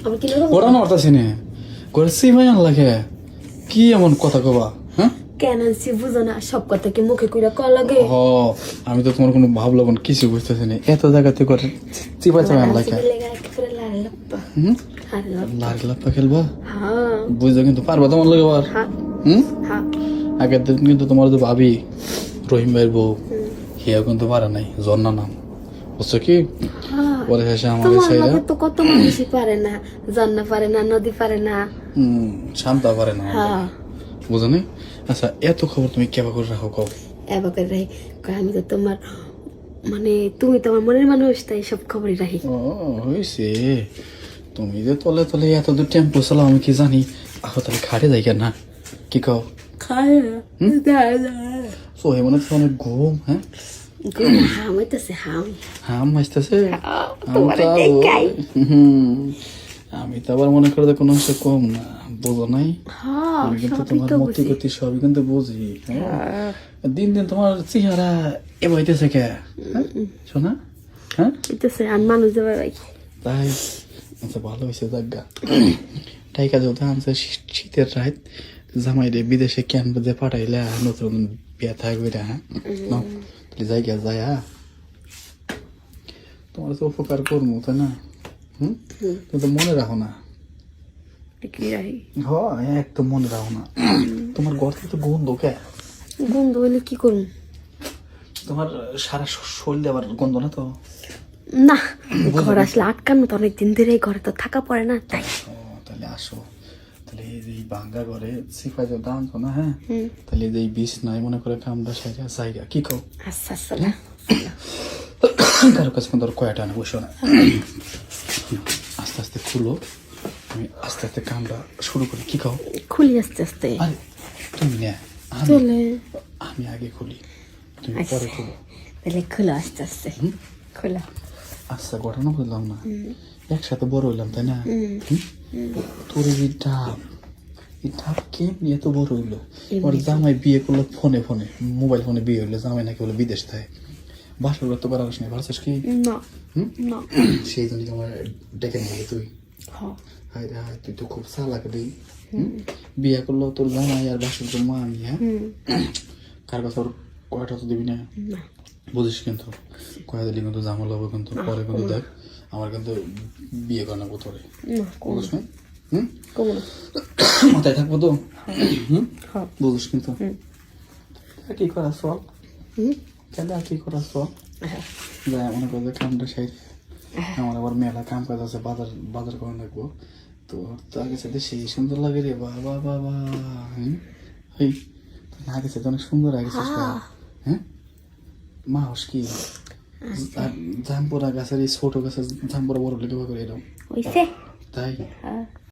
আমার কি লাগবে? ওরা না অর্থাৎ নে করে সিমাই আন লাগে কি এমন কথা কবা হ্যাঁ কেন আনছি বুঝো না, সব কথা কি মুখে কইরা কল লাগে? ও আমি তো তোমার কোনো ভাব লবণ কিছু বুঝতেছি না এত জায়গাতে করে চিপা চাপা আন লাগে হুম লাল লাপ্পা খেলবা হ্যাঁ বুঝছো কিন্তু পারবা তোমার লাগে আবার হ্যাঁ হুম হ্যাঁ আগের দিন কিন্তু তোমার যে ভাবি রহিম ভাইয়ের বউ হিয়া কিন্তু পারে নাই ঝর্ণা নাম বুঝছো কি হ্যাঁ। পরে শেষে আমার তোমার সাইরা লগে তো কত মানুষই পারে না, জান্না পারে না, নদী পারে না। শান্তা পারে না হ্যাঁ বুঝো নি আচ্ছা এত খবর তুমি কেবা করে রাখো কও এবারে রাহি কয় আমি তো তোমার মানে তুমি তোমার মনের মানুষ, তাই সব খবরই রাহি। ও হয়েছে তুমি যে তলে তলে এত দূর টেম্পো চালাও আমি কি জানি আহো তাহলে খাটে যাই কেন না কি কও খায় সোহে মনে হচ্ছে অনেক ঘুম হ্যাঁ হাম হইতেছে হাম। হাম মাসতেছে তোমার দেখাই। আমি তো আবার মনে করে কোনো অংশ কম না বুঝো নাই হ্যাঁ আমি কিন্তু সবই তোমার তো মতি বুঝি। গতি সবই কিন্তু বুঝি হ্যাঁ? দিন দিন তোমার চেহারা এ হইতেছে কে হ্যাঁ? শোনা হ্যাঁ হইতেছে আর মানুষ যাবে ভাই। তাই আচ্ছা ভালো হয়েছে জাগা টাইকা যেহেতু আনছে শীতের রাত জামাই রে বিদেশে কেন যে পাঠাইলে নতুন বিয়া থাকবে রে হ্যাঁ নাও, তাহলে জায়গা যায় হ্যাঁ তোমার তো উপকার করবো তাই না তুমি তো মনে রাখো না কি রাহি হ্যাঁ একদম মনে রাখো না তোমার ঘর থেকে তো গন্ধ কে গন্ধ হইলে কি করুন? তোমার সারা শরীরে আবার গন্ধ না তো না ঘর আসলে আটকানো তো অনেকদিন ধরে ঘরে তো থাকা পড়ে না, তাই। ও তাহলে আসো তাহলে এই যে এই বাঙ্গা ঘরে সিফাই যে দাম তো না হ্যাঁ তাহলে এই যে এই বিষ নাই মনে করে কামড়া সাইডা জায়গা কি কও আচ্ছা আচ্ছা কারো কাছে কিন্তু কয়টা না বসো না আস্তে আস্তে খুলো আমি আস্তে আস্তে কামড়া শুরু করি কি কও খুলি আস্তে আস্তে। আরে তুমি না আমি চলে আমি আগে খুলি তুমি আচ্ছা। পরে খুলো তাহলে খুলো আস্তে আস্তে খোলা। আচ্ছা ঘটনা বুঝলাম না একসাথে বড় হইলাম তাই না তোর এই ডাব এই ডাব কেমনি এত বড় হইলো ওর জামাই বিয়ে করলো ফোনে ফোনে মোবাইল ফোনে বিয়ে হইলো জামাই নাকি হলো বিদেশ থাকে বাসার তো করার নেই ভারসাস কি না না সেই জন্য আমার ডেকে নিয়ে তুই হ্যাঁ হায় রে হায় তুই তো খুব চালাক রে বিয়ে করলো তোর জামাই আর বাসার তোর মা আমি হ্যাঁ কার কথা ওর কয়টা তো দিবি না না বুঝিস কিন্তু কয়া দিলি কিন্তু জামাল হবো কিন্তু পরে কিন্তু দেখ আমার কিন্তু বিয়ে করা না তোরে না কমো বুঝিস না হুম কমো না মাথায় থাকবো তো হুম হ্যাঁ বুঝিস কিন্তু আর কি করা চল তাহলে আর কি করা চল যাই মনে করবে কামটা সেই আমার আবার মেলা কাম কাজ আছে বাজার বাজার করে রাখবো তো তো আগে সাথে সেই সুন্দর লাগে রে বাবা বাবা এই আগে সাথে অনেক সুন্দর আগে হ্যাঁ মা হস কি আর জাম্পুরা গাছের এই ছোট গাছের জাম্পুরা বড় লেগে করে এরকম হইছে তাই